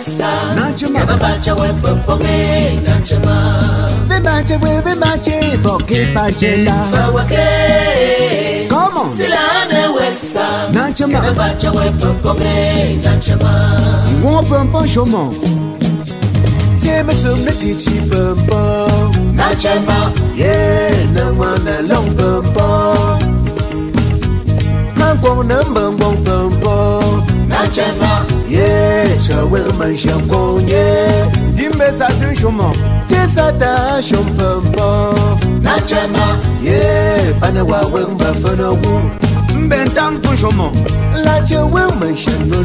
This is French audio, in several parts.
wexa Babacha we poponge Nanchama Vimache Boki Pachela Fawake Come on Silane wexa Nanchama Babacha we poponge Nanchama Tu on peut pas chaumont Tiens me somme chichi pumpo Nanchama Yeah no wanna long pumpo Man kwong nambang bong pumpo Nanchama Yeah chawe man sham yeah Dimbe sa du chaumont Tisata chom pumpo Nanchama Yeah panawa weng bafana wu Mbentang tu chaumont La chawe man sham no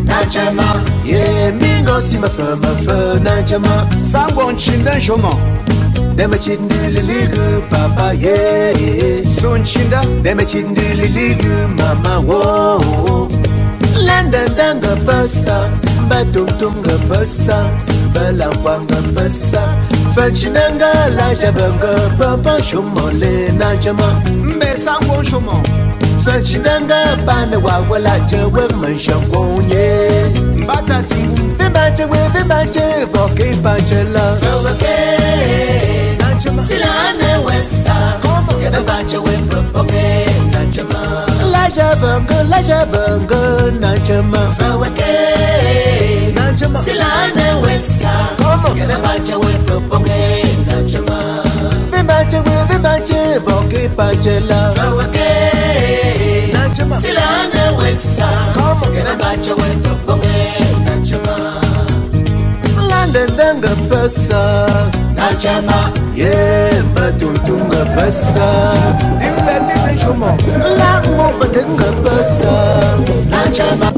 Nanchama Yeah, mingo si ma fe Nanchama Sangwon chinda shomo Deme chindu liligu papa yeah Son chinda Deme chindu liligu mama wo Landa danga pasa Batum tunga pasa Balangwanga pasa Fachinanga la jabanga Papa shomo le Nanchama Mbe sangwon shomo Fachinanga pana wawala chewe manshangonye Mbata tingu Vimache Boki Pachela Fawake Nanchama Silane wexa Babacha we poponge Nanchama La jabanga Nanchama Fawake Nanchama Silane wexa Babacha we poponge Nanchama Vimache Boki Pachela Fawake Nanchama Silane wexa Babacha we poponge Nanchama Landa danga pasa Nanchama Yeah, batuntunga pasa Dimbe shomo La mo batunga pasa Nanchama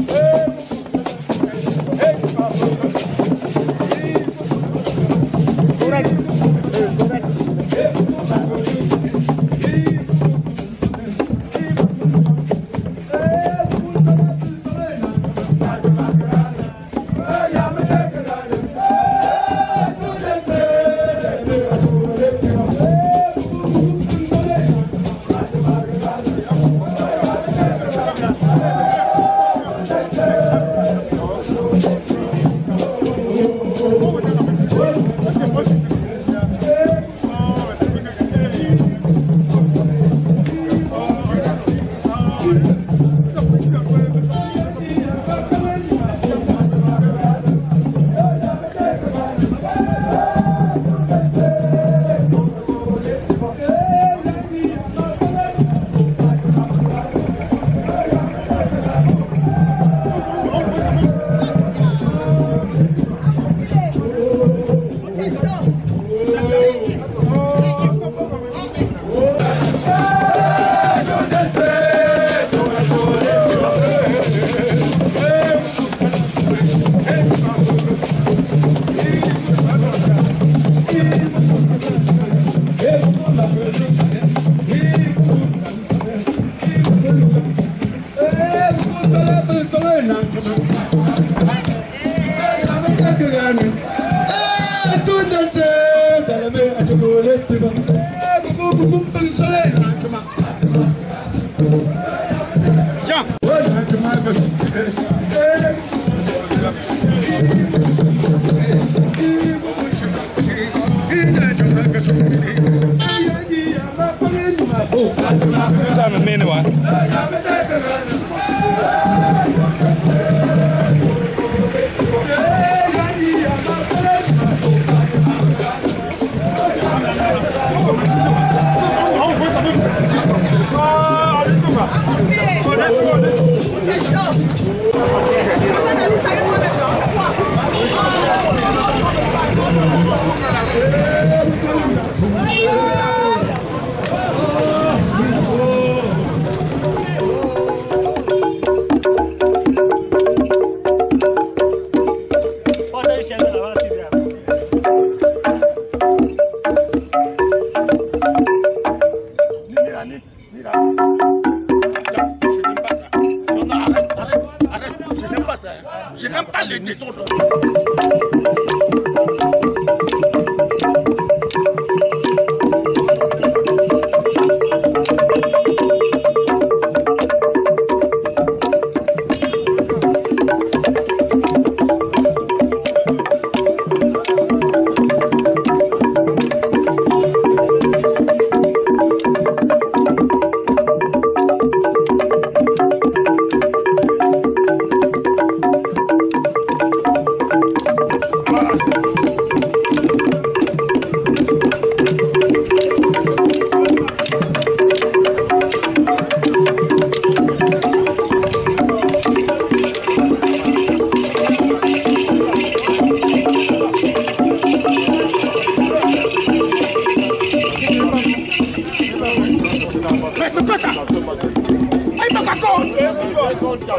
Je n'aime pas les désordres. Grand-père.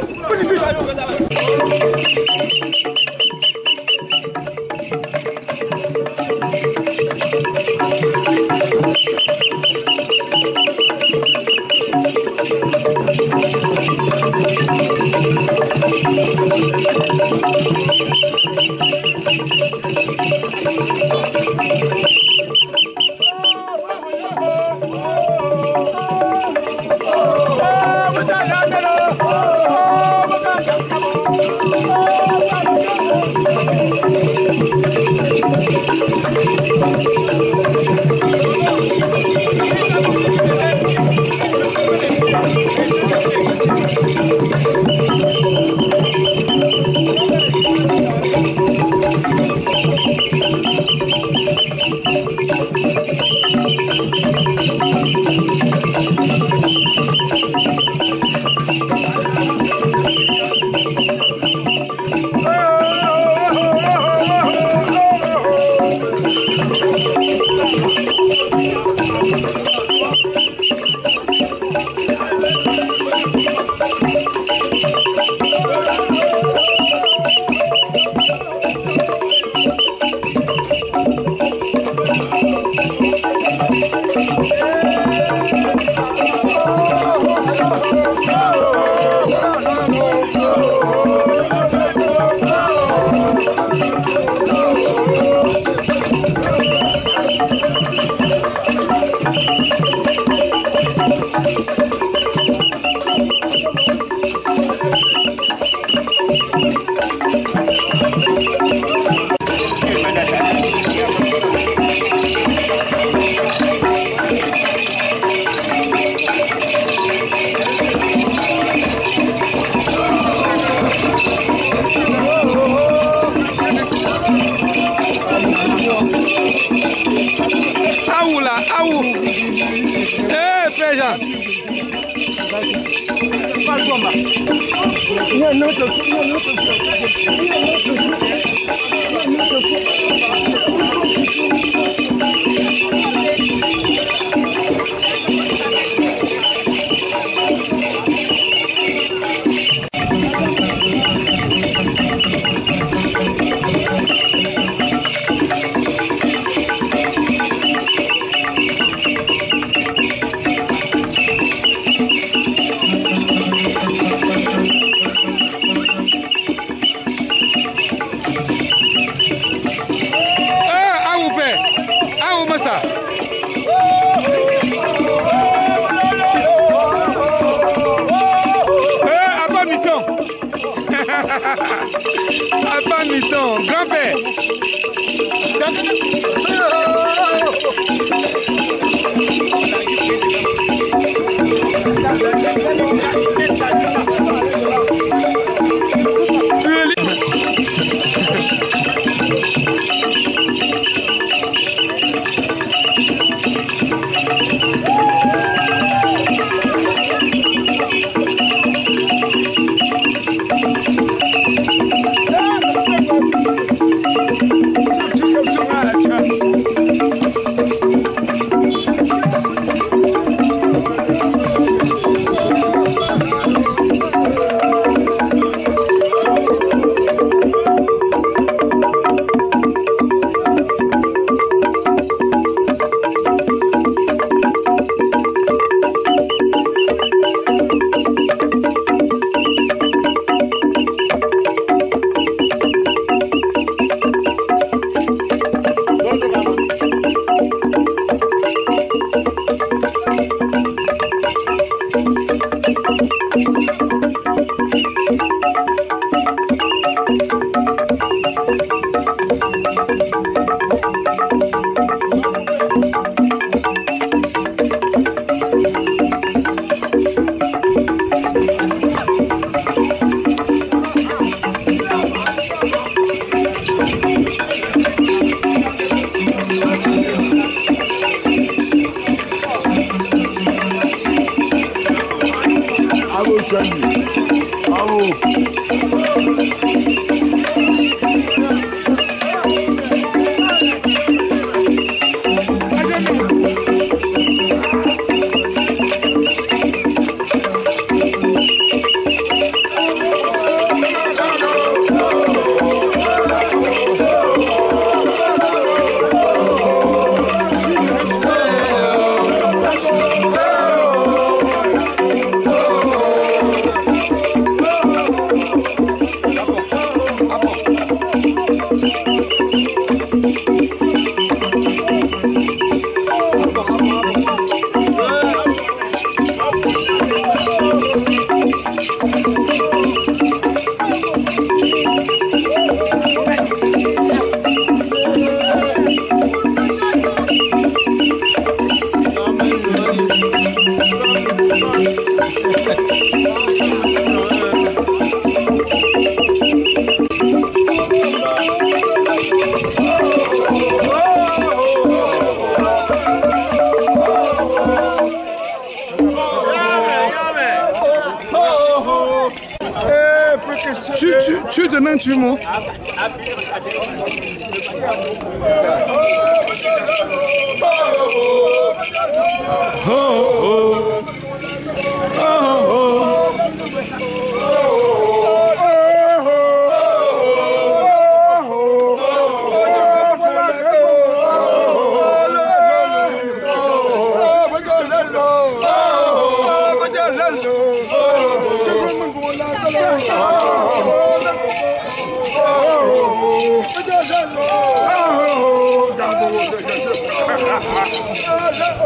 Tu demain tu m'as.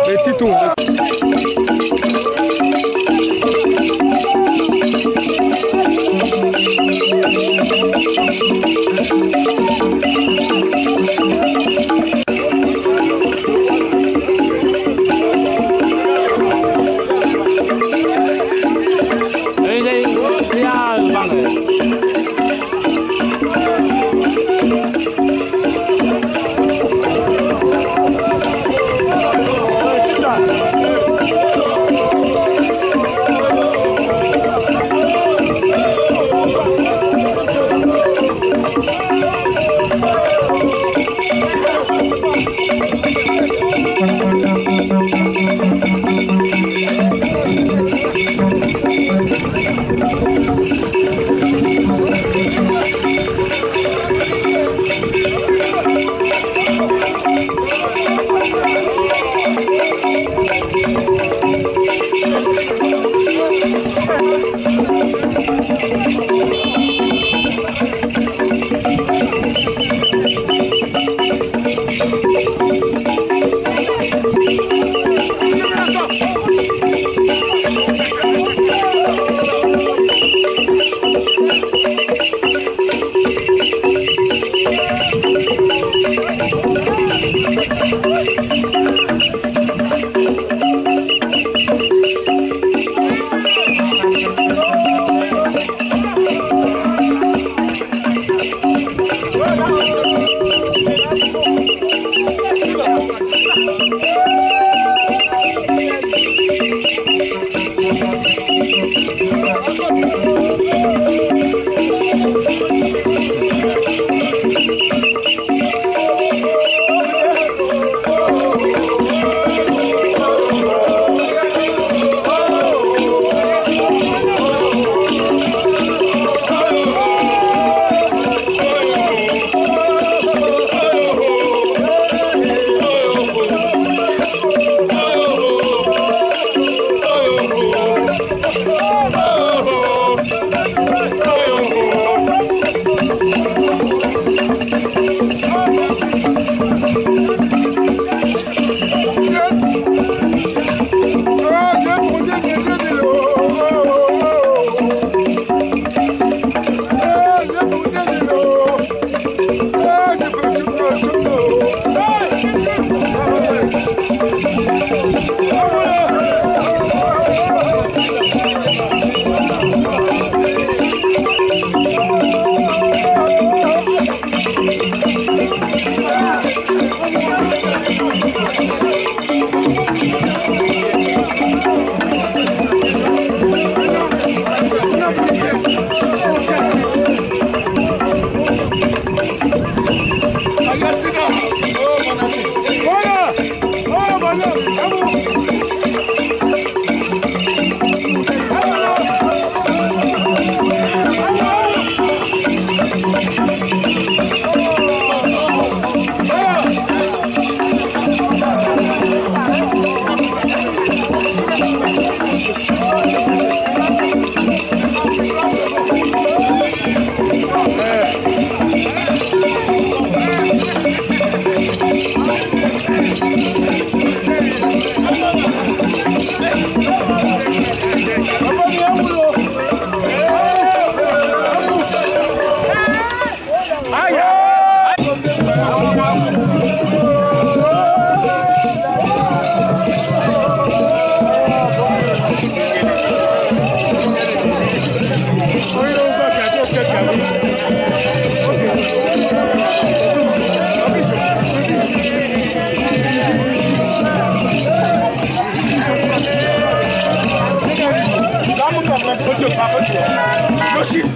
Petit tour. Oh,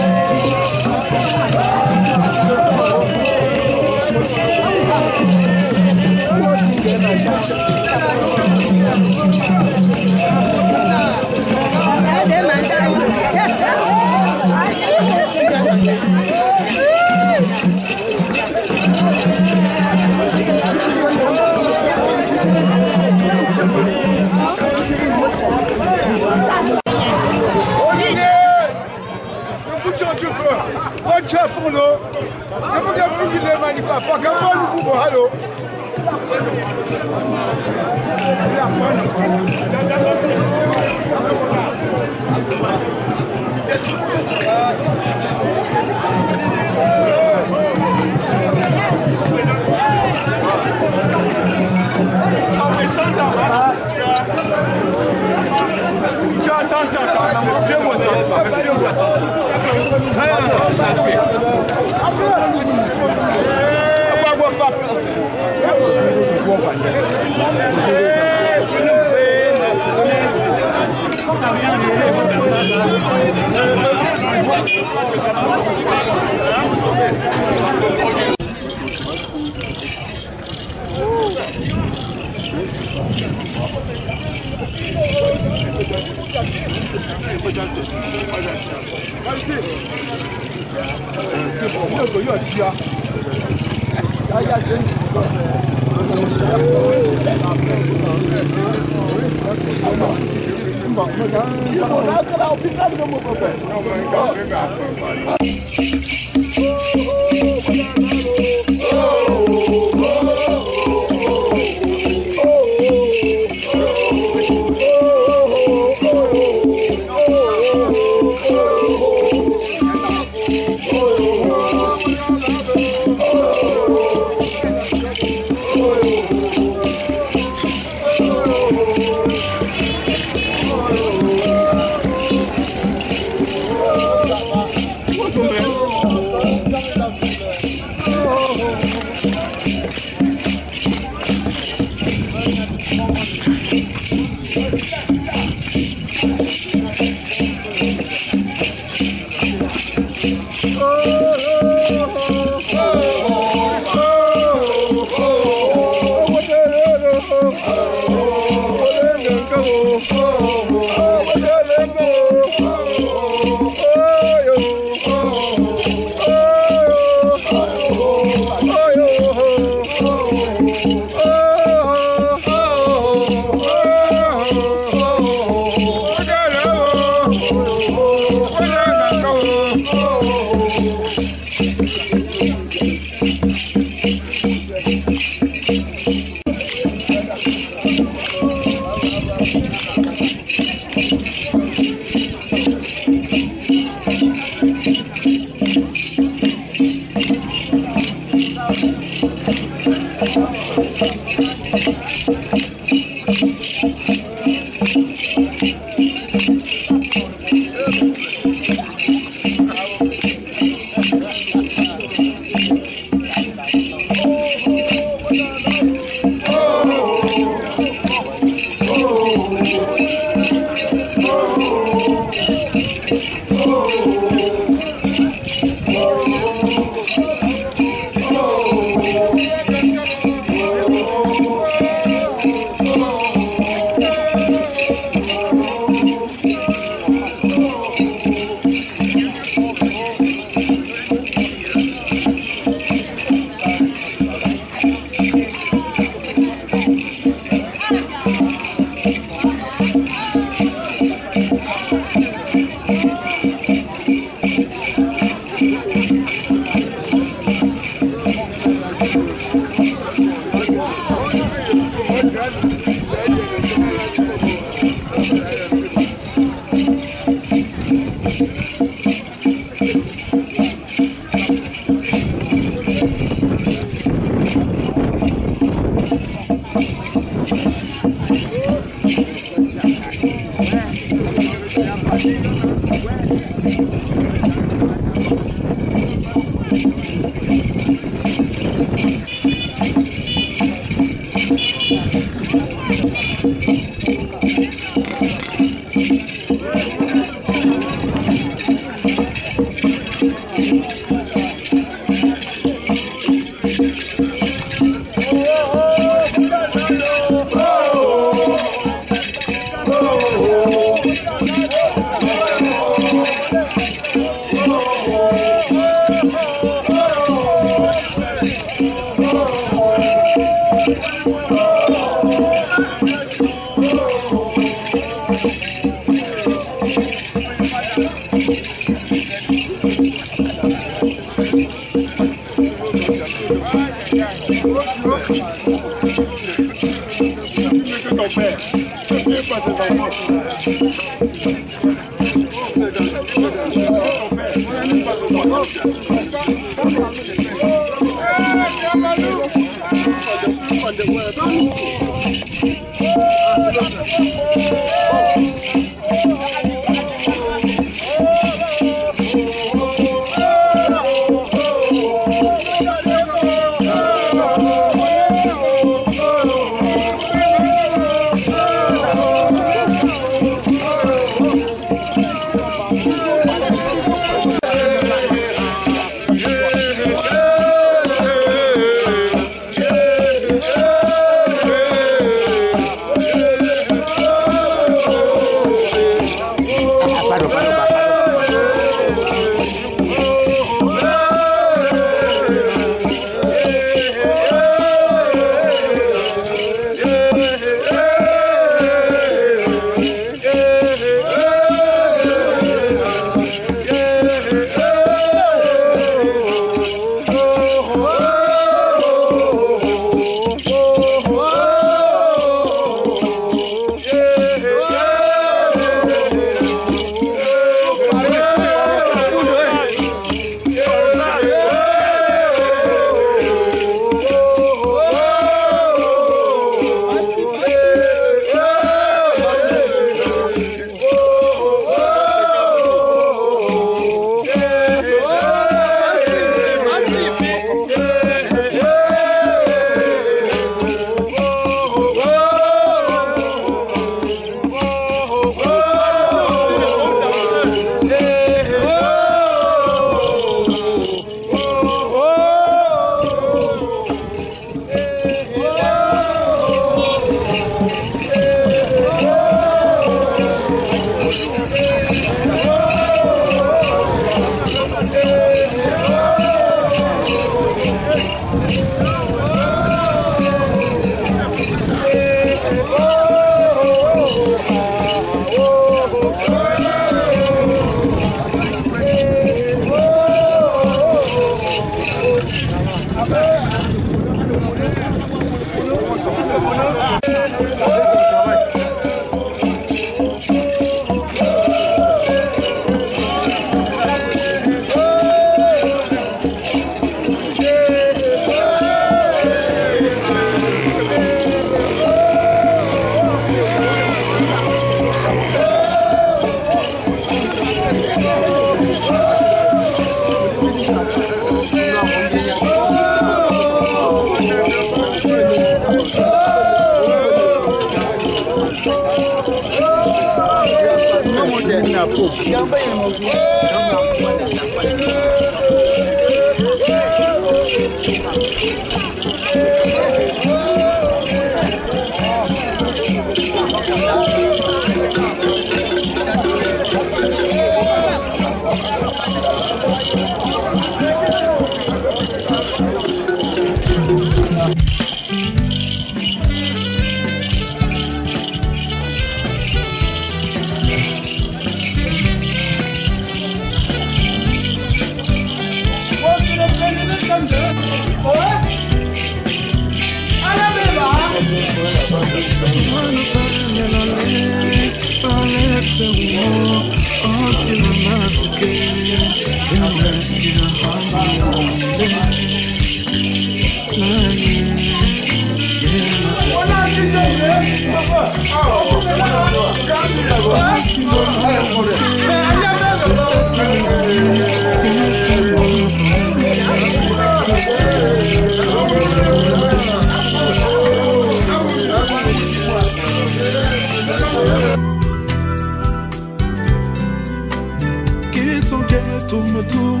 tum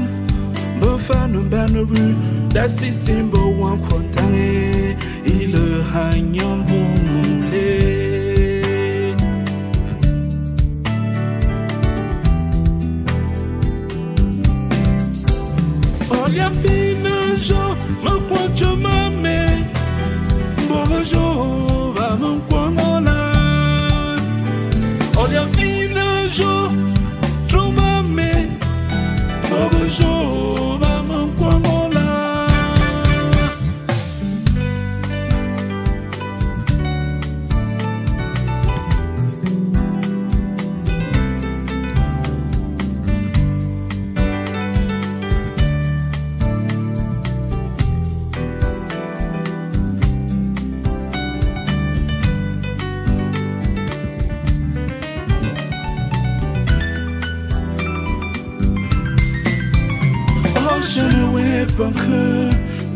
me fan banneru da si simbo wan kontange il hanyam bumule olha fina jo me kwacho mame bojo va me kwangola olha fina jo tromame bojo va me kwangola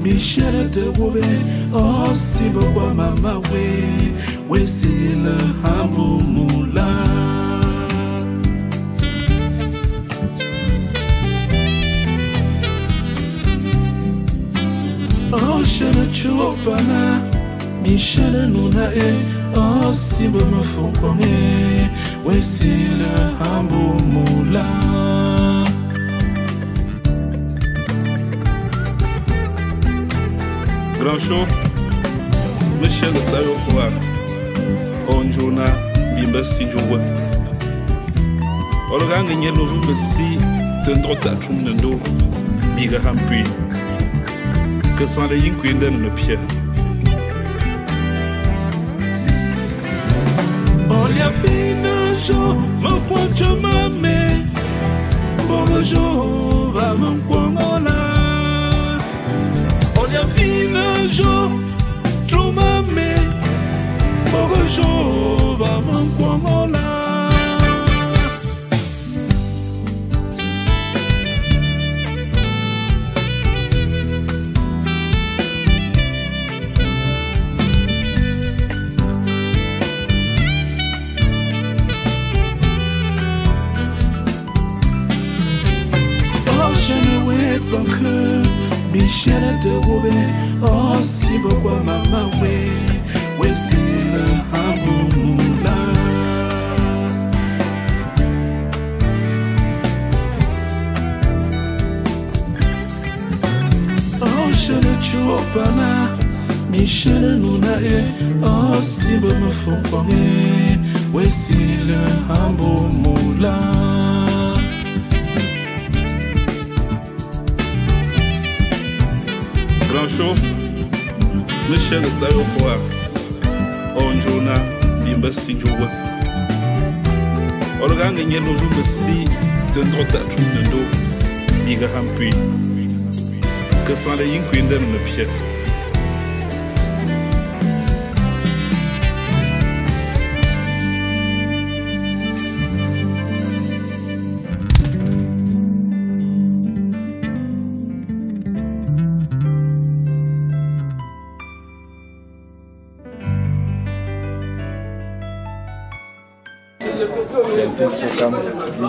Michel de Wobe, oh si beaucoup mama we c'est le hamou moula. Oh chene chopana, Michel nuna oh si be me font connaître, we c'est le hamou moula. Grand show, Michel de Tayokoa, Onjona, Bimba Sijoua. Ologang in yellow room, see, Tendrota Trumendo, Biga Hampui, Cassandra Yinquin in the pier. Olia fina jo, mon pointe mame, Bonjour, va mon quangola. Olha fina jo, tromame, bojo va manquamola. Oh, je ne vais pas que Michel de Wobe, oh si beaucoup mama we c'est le hamou moula. Oh je ne chopana, Michel nuna oh si be me font connaître, we c'est le hamou moula. Grand show, Michel de Tayokoa, Onjona, Bimba Sijoua. Ologang in yellow room, see, Tendrota Trumendo, Biga Hampui, Cassandra Yinquin in the pier.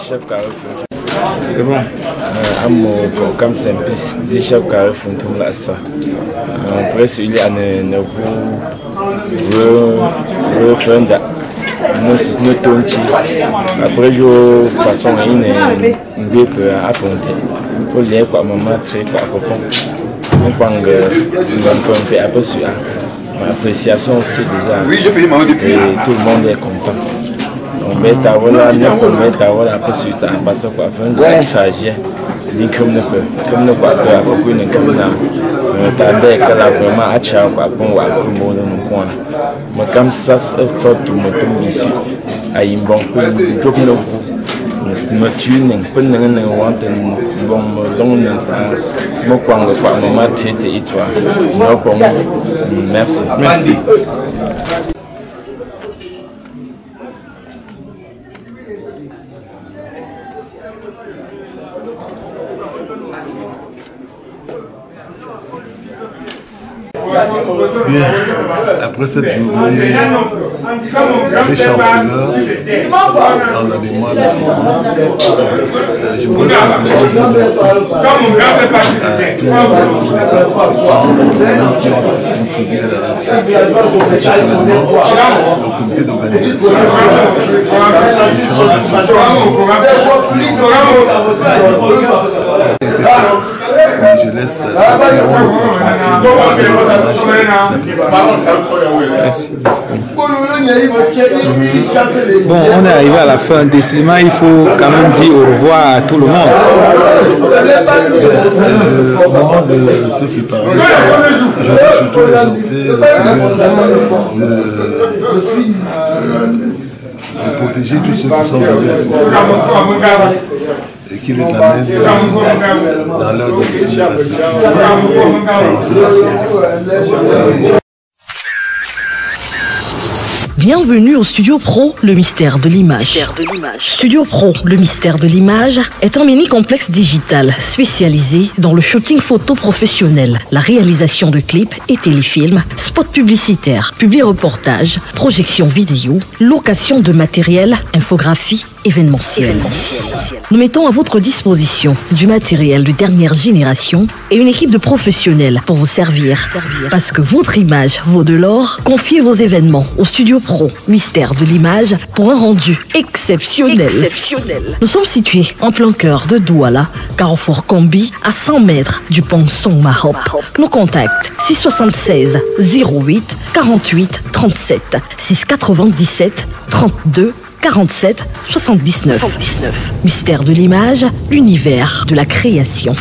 C'est bon. Un programme simple, déjà carré font là ça. Après celui là ne vous reprendre nous tonti. Après je façon une peu à compter. Pour les quoi maman très quoi papa. On pang un peu aperçu. Appréciation aussi déjà. Et tout le monde est content. On met ta voilà, on met ta voilà, après suite à passer quoi, faire charger, dit comme ne peut, comme ne pas faire beaucoup de comme ça. Ta belle que là vraiment à charger quoi, pour voir le monde dans le coin. Mais comme ça, faut tout me tomber ici. Aïe bon, pour que nous me tuning, pour nous ne want bon long temps. Moi quoi, maman t'es et toi, non pour moi. Merci. Merci. Bien, après cette journée, j'ai championnat dans la mémoire de je voudrais simplement dire merci à tous les participants, les amis qui ont contribué à la réussite de cet événement, au comité d'organisation, les différentes associations qui je laisse ceux qui ont l'opportunité de regarder les images d'apprécier. Bon, on est arrivé à la fin des cinémas, il faut quand même dire au revoir à tout le monde. Au moment de se séparer, je veux surtout exhorter le Seigneur de protéger tous ceux qui sont venus assister à cette célébration et qui les amène dans leur domicile respectif sans se rater. Bienvenue au Studio Pro, le mystère de l'image. Studio Pro, le mystère de l'image est un mini-complexe digital spécialisé dans le shooting photo professionnel, la réalisation de clips et téléfilms, spots publicitaires, publi-reportages, projections vidéo, location de matériel, infographie, événementiel. Nous mettons à votre disposition du matériel de dernière génération et une équipe de professionnels pour vous servir. Parce que votre image vaut de l'or, confiez vos événements au Studio Pro, mystère de l'image, pour un rendu exceptionnel. Nous sommes situés en plein cœur de Douala, Carrefour Combi, à 100 mètres du pont Song Mahop. Nos contacts 676 08 48 37 697 32 47 79. Mystère de l'image, l'univers de la création.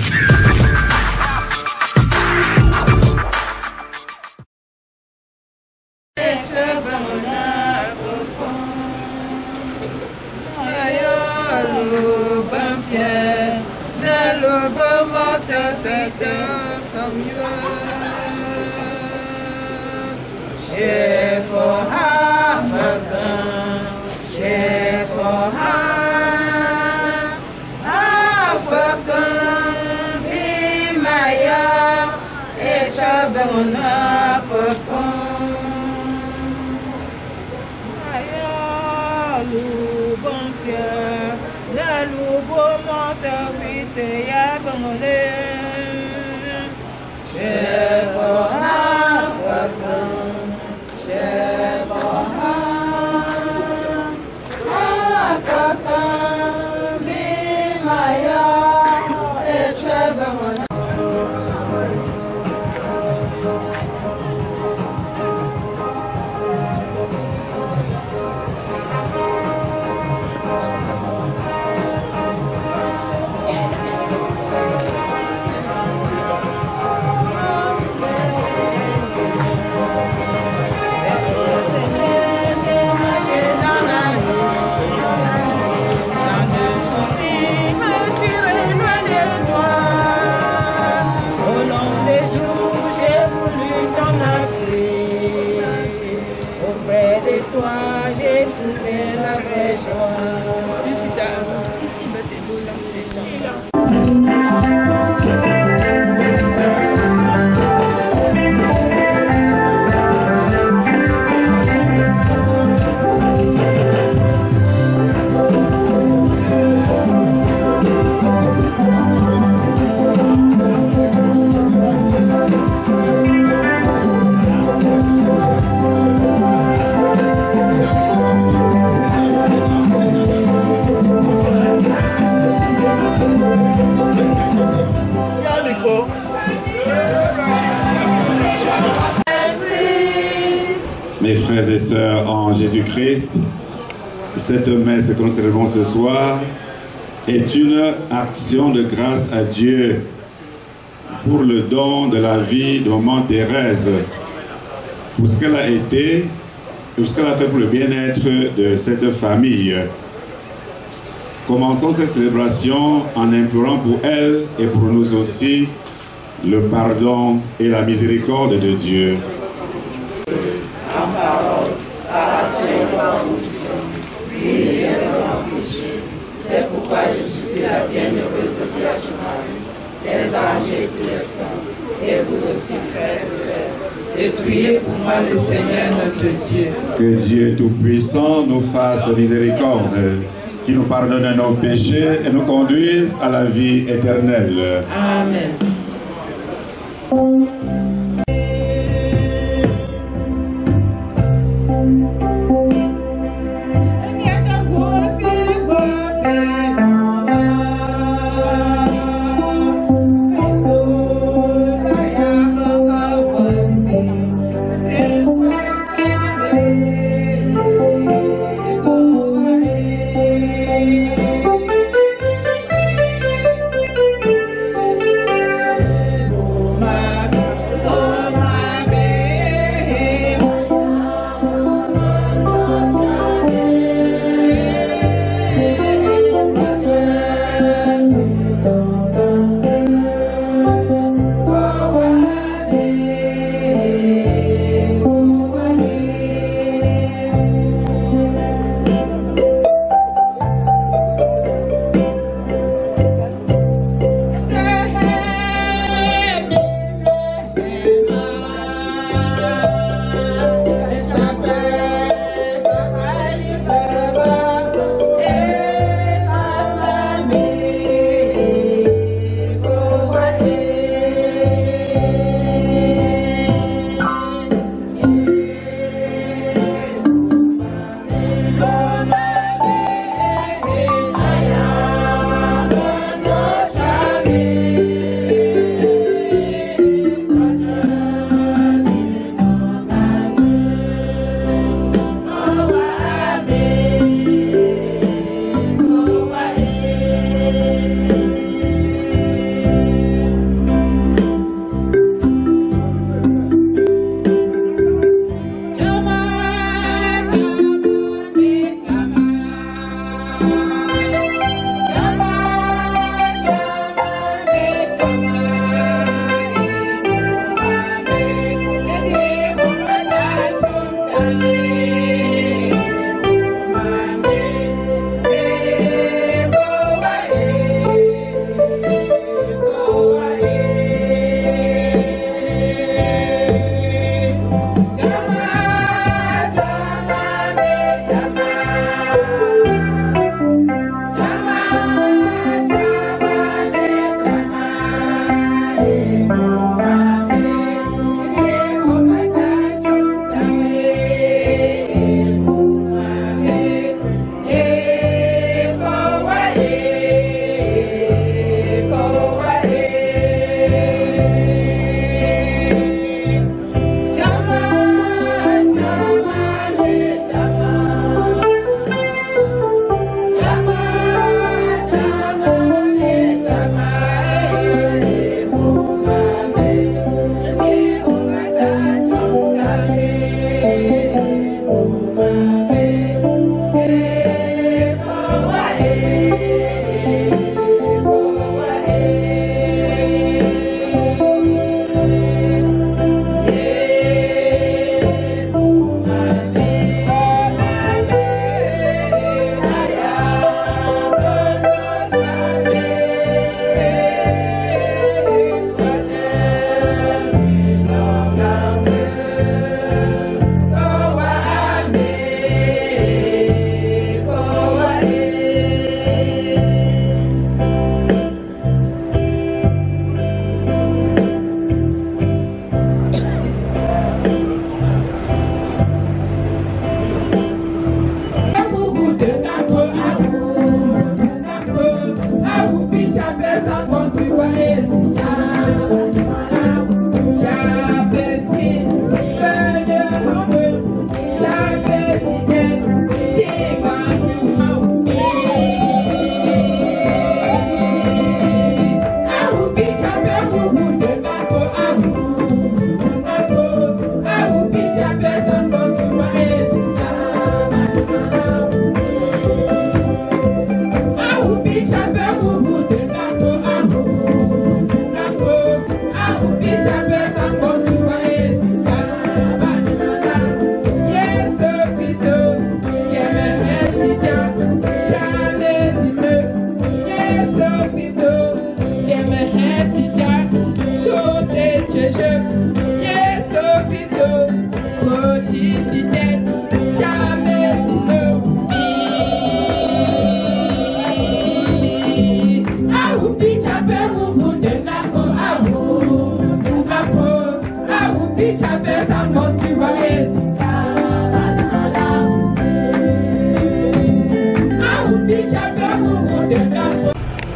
Mes frères et sœurs en Jésus-Christ, cette messe que nous célébrons ce soir est une action de grâce à Dieu pour le don de la vie de maman Thérèse, pour ce qu'elle a été et pour ce qu'elle a fait pour le bien-être de cette famille. Commençons cette célébration en implorant pour elle et pour nous aussi le pardon et la miséricorde de Dieu. En parole, par action et par position, priez en péché. C'est pourquoi je supplie la bienheureuse Vierge Marie, les anges et tous les saints, et vous aussi, frères et sœurs, et priez pour moi le Seigneur notre Dieu. Que Dieu Tout-Puissant nous fasse miséricorde, qui nous pardonne nos péchés et nous conduise à la vie éternelle. Amen. Oh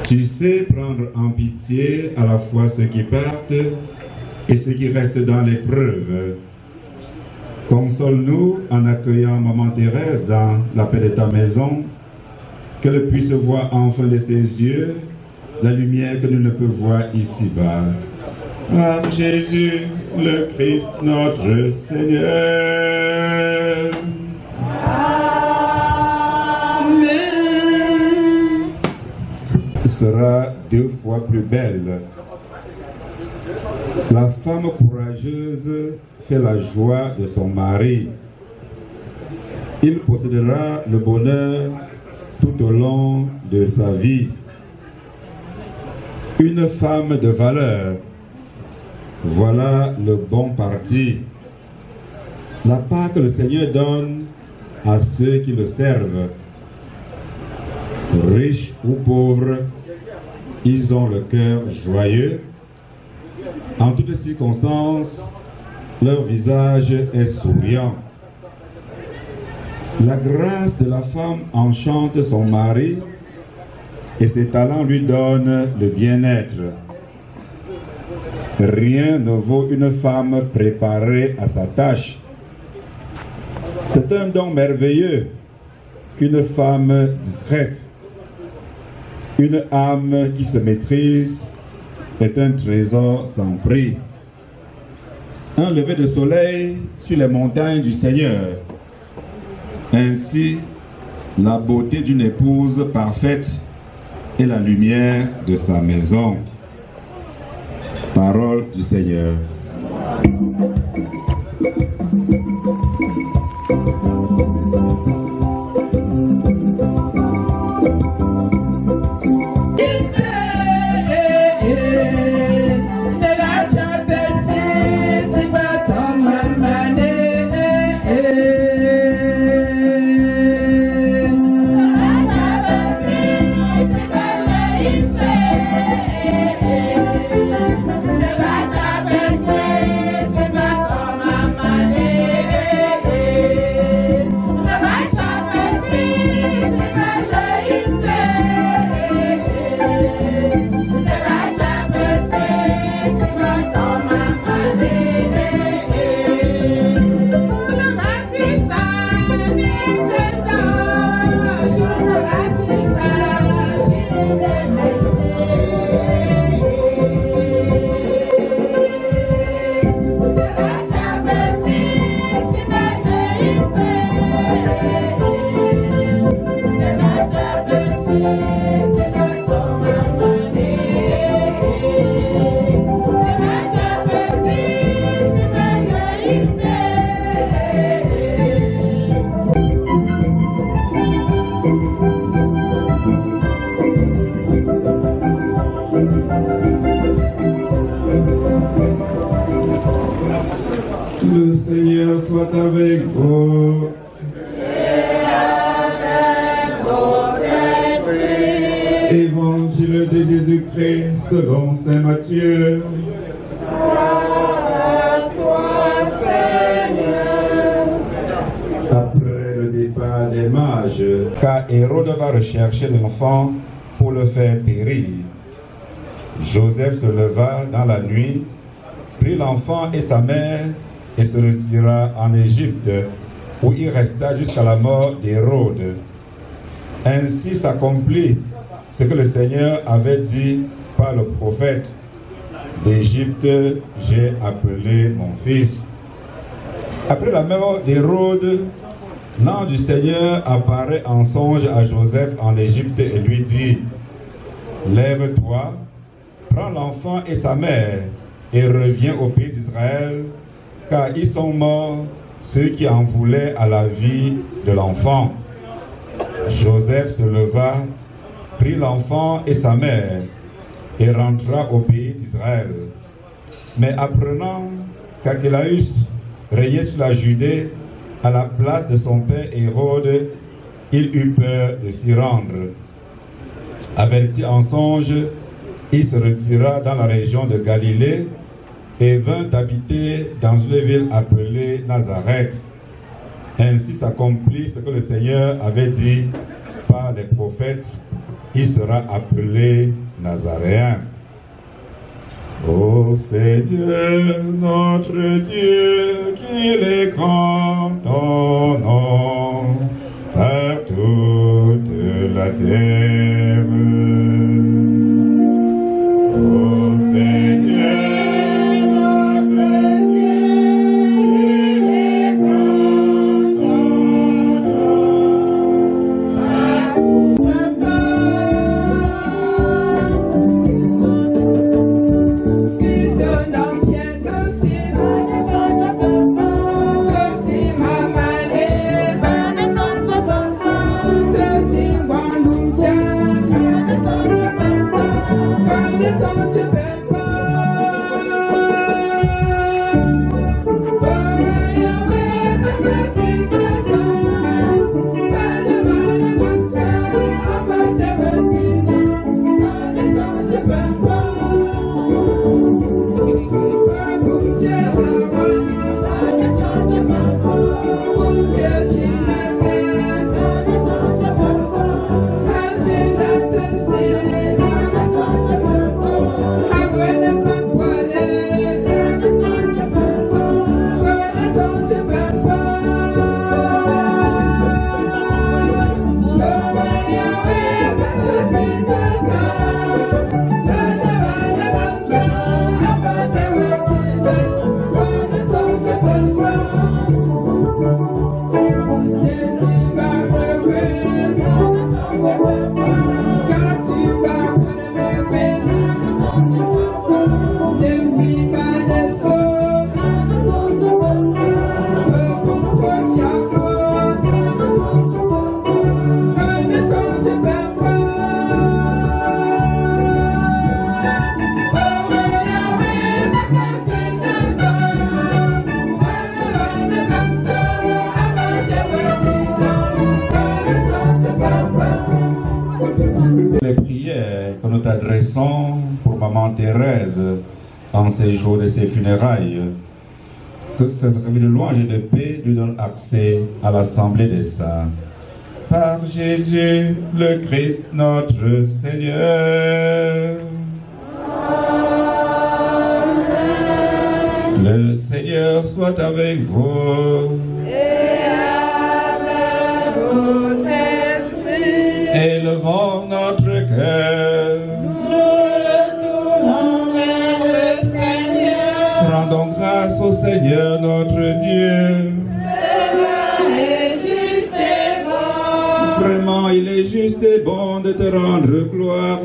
Tu sais prendre en pitié à la fois ceux qui partent et ceux qui restent dans l'épreuve. Console-nous en accueillant Maman Thérèse dans la paix de ta maison, qu'elle puisse voir enfin de ses yeux la lumière que nous ne pouvons voir ici-bas. Par Jésus, le Christ, notre Seigneur. Sera 2 fois plus belle. La femme courageuse fait la joie de son mari. Il possédera le bonheur tout au long de sa vie. Une femme de valeur, voilà le bon parti. La part que le Seigneur donne à ceux qui le servent. Riches ou pauvres, ils ont le cœur joyeux. En toutes circonstances, leur visage est souriant. La grâce de la femme enchante son mari et ses talents lui donnent le bien-être. Rien ne vaut une femme préparée à sa tâche. C'est un don merveilleux qu'une femme discrète. Une âme qui se maîtrise est un trésor sans prix. Un lever de soleil sur les montagnes du Seigneur. Ainsi, la beauté d'une épouse parfaite est la lumière de sa maison. Parole du Seigneur. Le Seigneur soit avec vous. Évangile de Jésus-Christ selon saint Matthieu. Après le départ des mages, car Hérode va rechercher l'enfant pour le faire périr, Joseph se leva dans la nuit, prit l'enfant et sa mère et se retira en Égypte, où il resta jusqu'à la mort d'Hérode. Ainsi s'accomplit ce que le Seigneur avait dit par le prophète: d'Égypte j'ai appelé mon fils. Après la mort d'Hérode, l'ange du Seigneur apparaît en songe à Joseph en Égypte et lui dit: lève-toi, prends l'enfant et sa mère et reviens au pays d'Israël, car ils sont morts ceux qui en voulaient à la vie de l'enfant. Joseph se leva, prit l'enfant et sa mère et rentra au pays d'Israël. Mais apprenant qu'Archélaüs régnait sur la Judée à la place de son père Hérode, il eut peur de s'y rendre. Averti en songe, il se retira dans la région de Galilée et vint habiter dans une ville appelée Nazareth. Ainsi s'accomplit ce que le Seigneur avait dit par les prophètes: il sera appelé Nazaréen. Ô Seigneur, notre Dieu, qu'il est grand ton nom par toute la terre. Ô Seigneur, notre Dieu, qu'il est grand ton nom par toute la Les prières que nous t'adressons pour Maman Thérèse en ces jours de ses funérailles, que ces services de louange et de paix lui donnent accès à l'assemblée des saints. Par Jésus le Christ notre Seigneur. Le Seigneur soit avec vous. Élevons notre cœur. Nous tournons vers le Seigneur. Rendons grâce au Seigneur notre Dieu. Cela est juste et bon. Vraiment, il est juste et bon de te rendre gloire,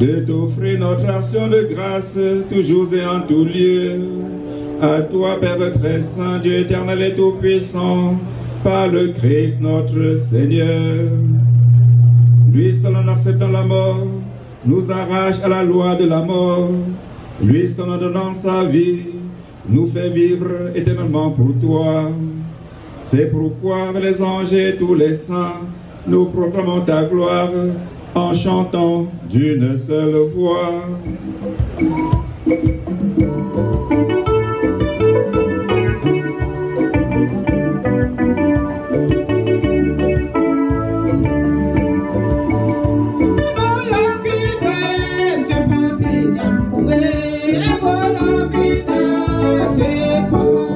de t'offrir notre action de grâce, toujours et en tout lieu. À toi, Père très saint, Dieu éternel et tout-puissant, par le Christ notre Seigneur. Lui seul en acceptant la mort, nous arrache à la loi de la mort. Lui seul en donnant sa vie, nous fait vivre éternellement pour toi. C'est pourquoi avec les anges et tous les saints, nous proclamons ta gloire en chantant d'une seule voix. Oh,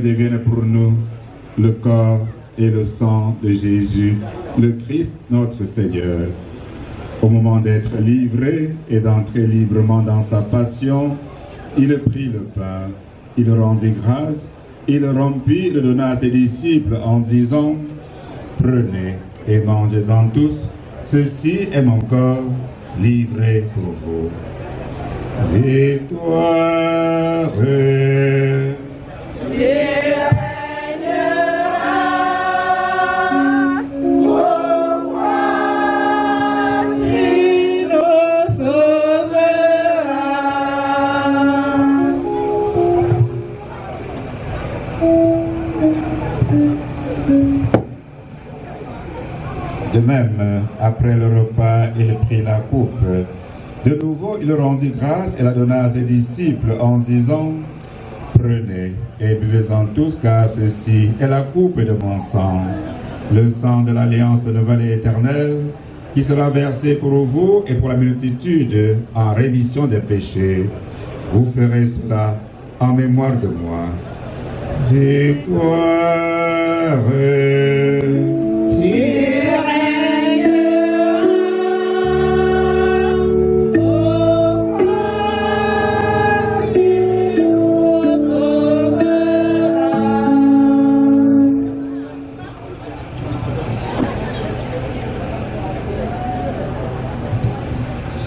devienne pour nous le corps et le sang de Jésus, le Christ notre Seigneur. Au moment d'être livré et d'entrer librement dans sa passion, il prit le pain, il rendit grâce, il le rompit, le donna à ses disciples en disant: prenez et mangez-en tous, ceci est mon corps livré pour vous. Victoire. De même, après le repas, il prit la coupe. De nouveau, il rendit grâce et la donna à ses disciples en disant: prenez et buvez-en tous, car ceci est la coupe de mon sang, le sang de l'alliance nouvelle et éternelle, qui sera versé pour vous et pour la multitude en rémission des péchés. Vous ferez cela en mémoire de moi. Victoire.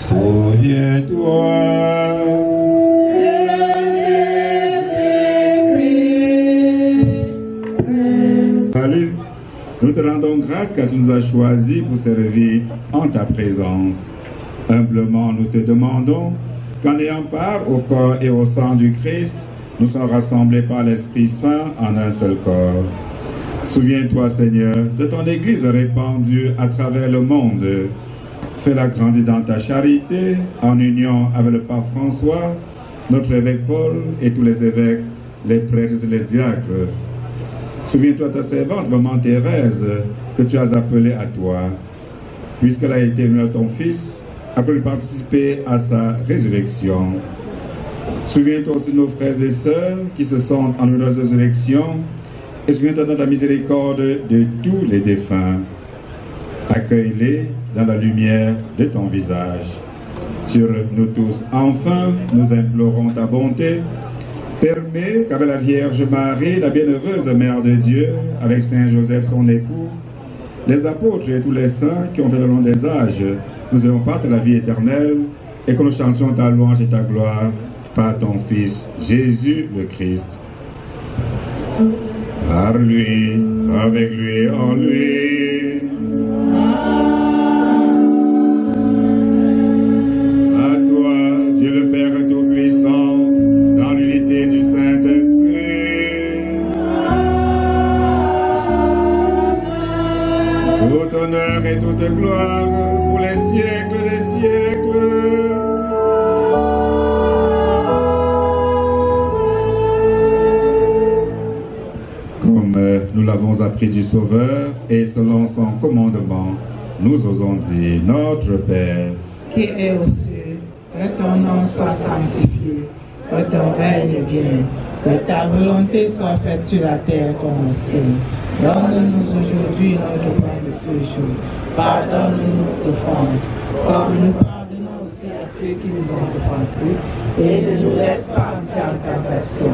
Souviens-toi de Jésus-Christ. Salut, nous te rendons grâce car tu nous as choisis pour servir en ta présence. Humblement, nous te demandons qu'en ayant part au corps et au sang du Christ, nous soyons rassemblés par l'Esprit Saint en un seul corps. Souviens-toi, Seigneur, de ton Église répandue à travers le monde. Fais-la grandir dans ta charité, en union avec le pape François, notre évêque Paul et tous les évêques, les prêtres et les diacres. Souviens-toi de ta servante, maman Thérèse, que tu as appelée à toi, puisqu'elle a été venue à ton Fils, après lui participer à sa résurrection. Souviens-toi aussi de nos frères et sœurs qui se sentent en leur résurrection, et souviens-toi de ta miséricorde de tous les défunts. Accueille-les dans la lumière de ton visage. Sur nous tous, enfin, nous implorons ta bonté. Permets qu'avec la Vierge Marie, la bienheureuse Mère de Dieu, avec Saint Joseph son époux, les apôtres et tous les saints qui ont fait le long des âges, nous ayons part de la vie éternelle et que nous chantions ta louange et ta gloire par ton Fils, Jésus le Christ. Par lui, avec lui et en lui. Honneur et toute gloire pour les siècles des siècles. Comme nous l'avons appris du Sauveur et selon son commandement, nous osons dire: Notre Père, qui est aux cieux, que ton nom soit sanctifié, que ton règne vienne, que ta volonté soit faite sur la terre comme au ciel. Donne-nous aujourd'hui notre pain de ce jour. Pardonne-nous nos offenses, comme nous pardonnons aussi à ceux qui nous ont offensés. Et ne nous laisse pas entrer en tentation,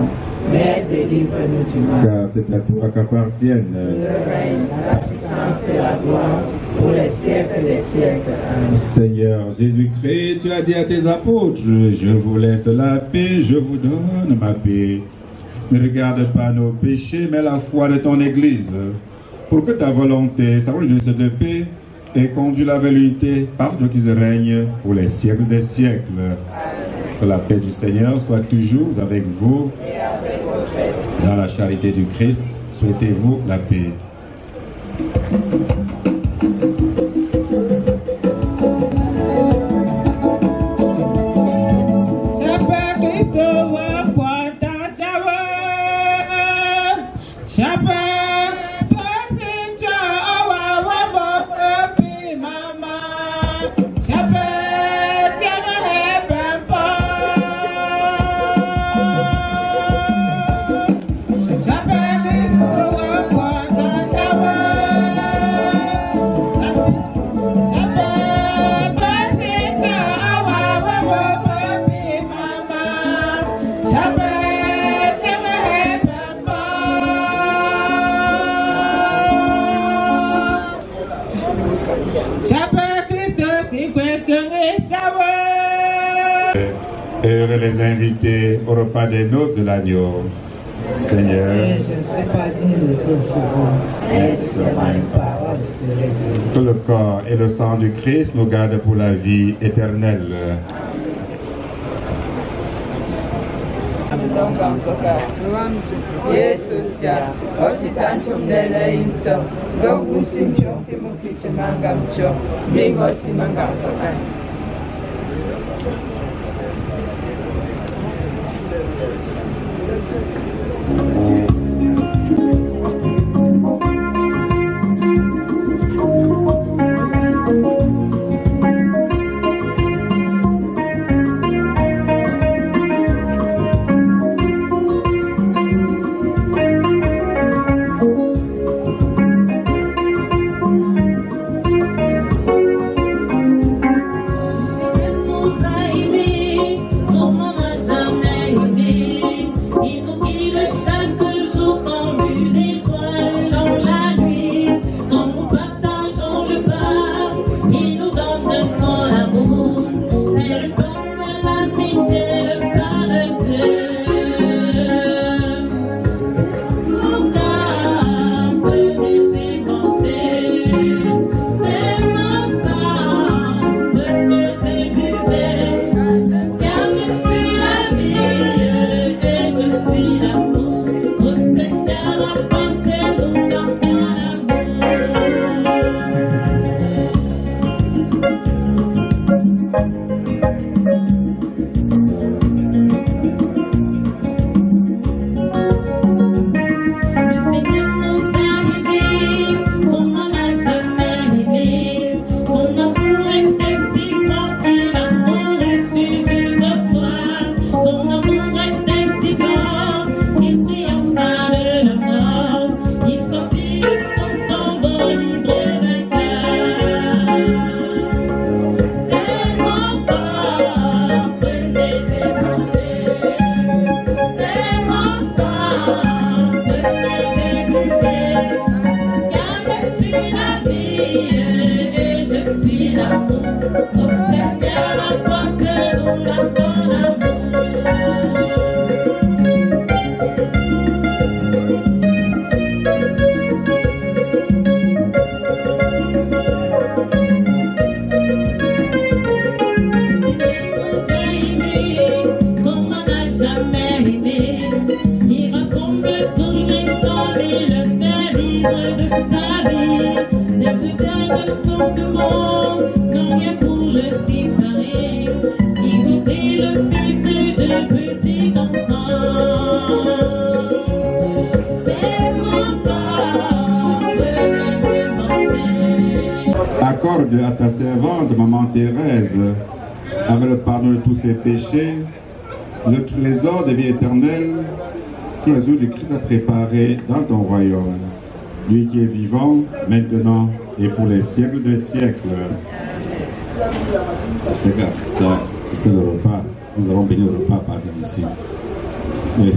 mais délivre-nous du mal. Car c'est à toi qu'appartiennent le règne, la puissance et la gloire pour les siècles des siècles. Amen. Seigneur Jésus-Christ, tu as dit à tes apôtres: je vous laisse la paix, je vous donne ma paix. Ne regarde pas nos péchés, mais la foi de ton Église, pour que ta volonté, sa volonté de paix, ait conduit la l'unité par Dieu qui règne pour les siècles des siècles. Que la paix du Seigneur soit toujours avec vous. Et avec votre esprit. Dans la charité du Christ, souhaitez-vous la paix. Chapel. Et heureux les invités au repas des noces de l'agneau. Seigneur, Et je ne suis pas digne de ce second, mais seulement une parole serait guérie. que le corps et le sang du Christ nous gardent pour la vie éternelle. Accorde à ta servante, maman Thérèse, avec le pardon de tous ses péchés, le trésor de vie éternelle que Jésus du Christ a préparé dans ton royaume. Lui qui est vivant, maintenant et pour les siècles des siècles. C'est le repas. Nous allons bénir le repas à partir d'ici. Mais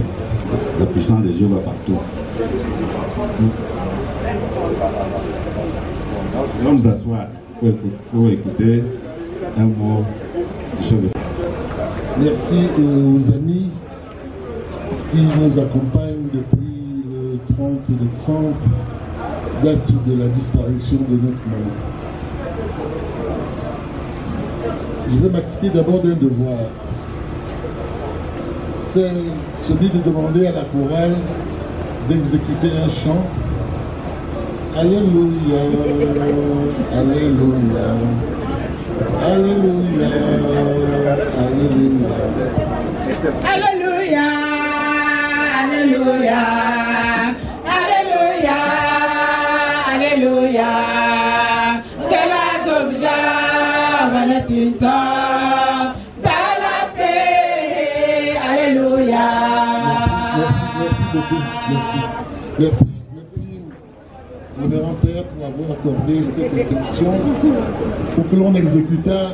la puissance de Dieu va partout. Nous allons nous asseoir pour écouter un mot du chef de... Merci aux amis qui nous accompagnent depuis le 30 décembre, date de la disparition de notre maman. Je vais m'acquitter d'abord d'un devoir, celui de demander à la chorale d'exécuter un chant. Alléluia, Alléluia, Alléluia, Alléluia. Alléluia, Alléluia, Alléluia, Alléluia. Que la joie va le tuto, dans la paix. Alléluia. Merci beaucoup. Merci. Révérend Père, pour avoir accordé cette exception pour que l'on exécutât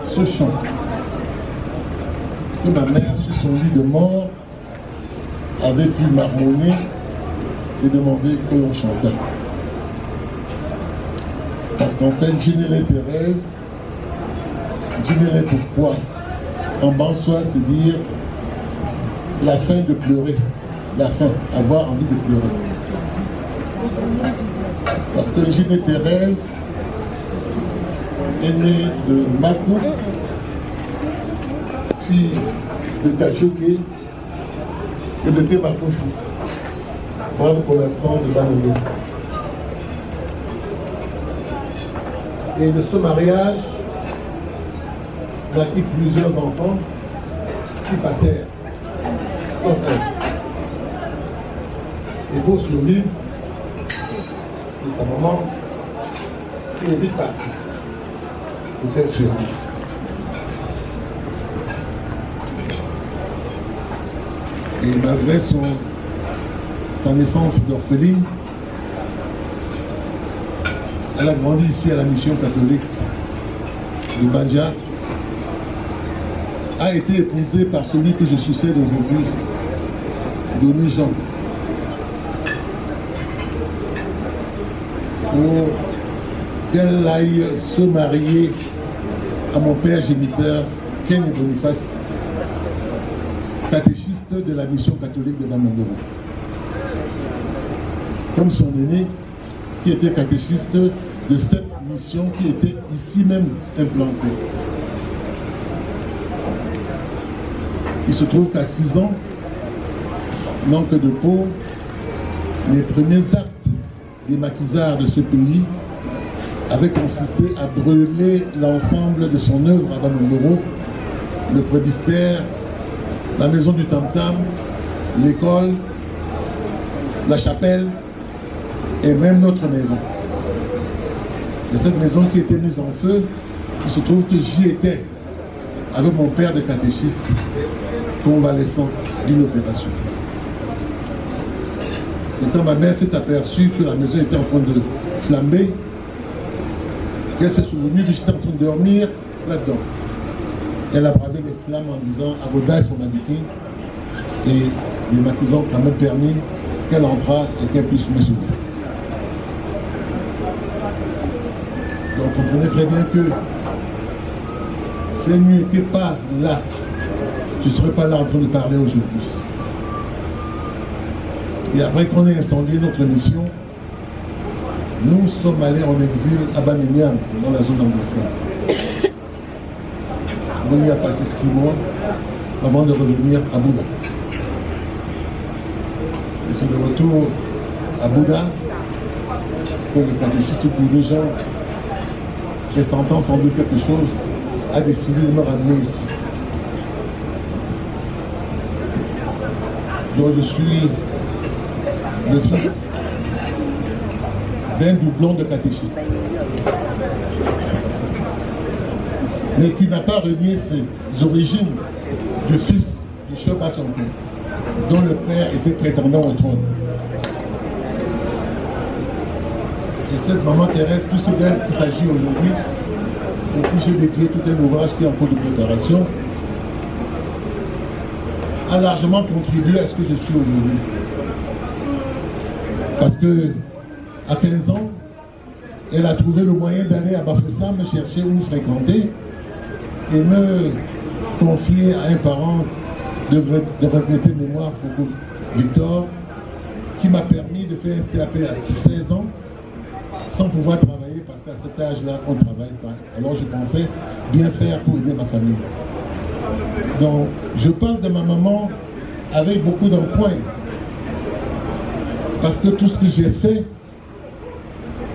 ce chant. Que ma mère, sur son lit de mort, avait pu marmonner et demander que l'on chantât. Parce qu'en fait, Générée Thérèse Dirais pourquoi. En bansois, c'est dire la fin de pleurer. La fin, avoir envie de pleurer. Parce que Ginée Thérèse est née de Makou, fille de Tachoké et de Temafoufou, brave commerçant de Banolo. Et de ce mariage naquit plusieurs enfants qui passèrent, sauf un. Et pour survivre, c'est sa maman qui est vite partie. Et qu'elle survit. Et malgré sa naissance d'orpheline, elle a grandi ici à la mission catholique de Bandja, a été épousée par celui que je succède aujourd'hui, Doné Jean, pour qu'elle aille se marier à mon père géniteur, Ken Boniface, catéchiste de la mission catholique de Bamangoro. Comme son aîné, qui était catéchiste de cette mission qui était ici même implantée. Il se trouve qu'à 6 ans, manque de peau, les premiers actes des maquisards de ce pays avaient consisté à brûler l'ensemble de son œuvre à Bamangoro, le presbytère, la maison du Tam-Tam, l'école, la chapelle et même notre maison. Et cette maison qui était mise en feu, il se trouve que j'y étais avec mon père de catéchiste, convalescent d'une opération. C'est quand ma mère s'est aperçue que la maison était en train de flamber, qu'elle s'est souvenue que j'étais en train de dormir là-dedans. Elle a bravé les flammes en disant « Aboda, il faut m'habiter ». Et les maquisards ont quand même permis qu'elle entra et qu'elle puisse me sauver. Donc on comprenait très bien que si elle n'était pas là, je ne serais pas là en train de parler aujourd'hui. Et après qu'on ait incendié notre mission, nous sommes allés en exil à Baminiam, dans la zone anglophone. On y a passé 6 mois avant de revenir à Bouddha. Et c'est le retour à Bouddha que le catéchiste Doné Jean, pressentant sans doute quelque chose, a décidé de me ramener ici. Donc je suis le fils d'un doublon de catéchiste, mais qui n'a pas renié ses origines du fils du chef Bassanté, dont le père était prétendant au trône. Et cette maman Thérèse, plus d'elle qu'il s'agit aujourd'hui, pour qui j'ai dédié tout un ouvrage qui est en cours de préparation, a largement contribué à ce que je suis aujourd'hui. Parce que à 15 ans, elle a trouvé le moyen d'aller à Bafoussam me chercher où fréquenter et me confier à un parent de regretter mémoire, Foucault Victor, qui m'a permis de faire un CAP à 16 ans sans pouvoir travailler parce qu'à cet âge-là, on ne travaille pas. Alors je pensais bien faire pour aider ma famille. Donc, je parle de ma maman avec beaucoup d'empoint. Parce que tout ce que j'ai fait,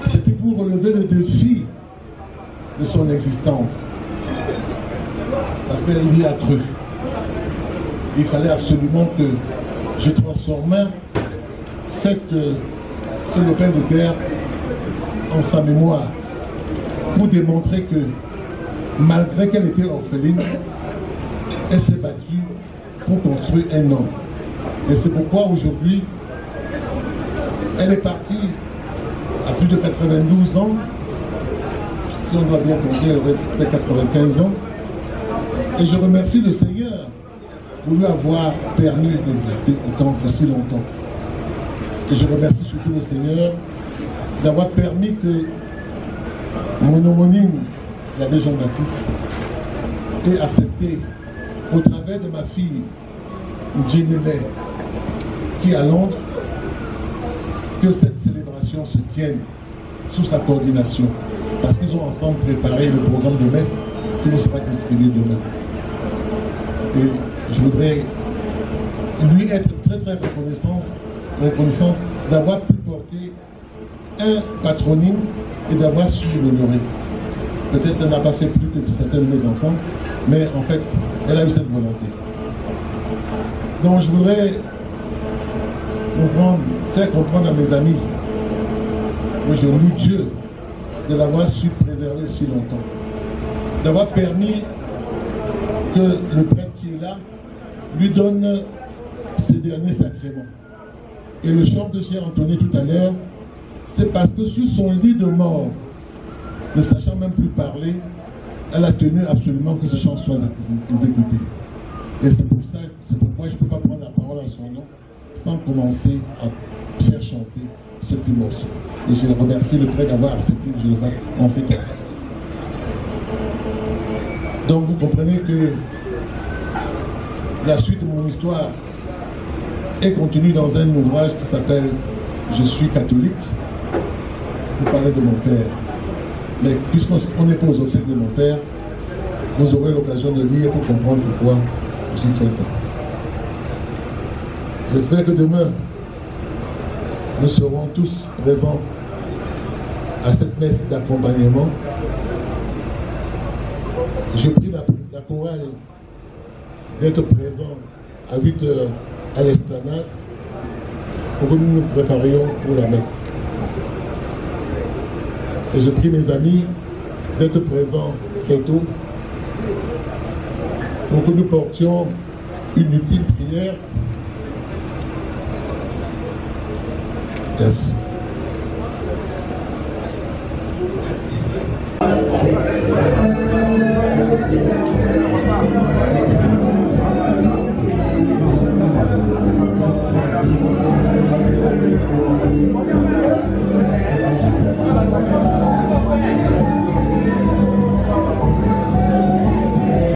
c'était pour relever le défi de son existence. Parce qu'elle y a cru. Il fallait absolument que je transformais ce lopin de terre en sa mémoire pour démontrer que malgré qu'elle était orpheline, elle s'est battue pour construire un homme. Et c'est pourquoi aujourd'hui, elle est partie à plus de 92 ans. Si on doit bien compter, elle aurait peut-être 95 ans. Et je remercie le Seigneur pour lui avoir permis d'exister autant, aussi longtemps. Et je remercie surtout le Seigneur d'avoir permis que mon homonyme, l'abbé Jean-Baptiste, et accepté au travers de ma fille Jenele, qui est à Londres, que cette célébration se tienne sous sa coordination, parce qu'ils ont ensemble préparé le programme de messe qui ne sera distribué demain. Et je voudrais lui être très très reconnaissant d'avoir pu porter un patronyme et d'avoir su l'honorer. Peut-être qu'elle n'a pas fait plus que certains de mes enfants, mais en fait, elle a eu cette volonté. Donc je voudrais faire comprendre à mes amis, moi je loue Dieu de l'avoir su préserver aussi longtemps, d'avoir permis que le prêtre qui est là lui donne ses derniers sacrements. Et le chant que j'ai entonné tout à l'heure, c'est parce que sur son lit de mort, ne sachant même plus parler, elle a tenu absolument que ce chant soit exécuté. Et c'est pourquoi je ne peux pas prendre la parole à son nom sans commencer à faire chanter ce petit morceau. Et je remercie le prêtre d'avoir accepté que je le fasse en ces cas. Donc vous comprenez que la suite de mon histoire est contenue dans un ouvrage qui s'appelle « Je suis catholique » pour parler de mon père. Mais puisqu'on n'est pas aux obsèques de mon père, vous aurez l'occasion de lire pour comprendre pourquoi j'y tiens tant. J'espère que demain, nous serons tous présents à cette messe d'accompagnement. Je prie la chorale d'être présent à 8 h à l'esplanade pour que nous nous préparions pour la messe. Et je prie mes amis d'être présents très tôt pour que nous portions une utile prière. Merci.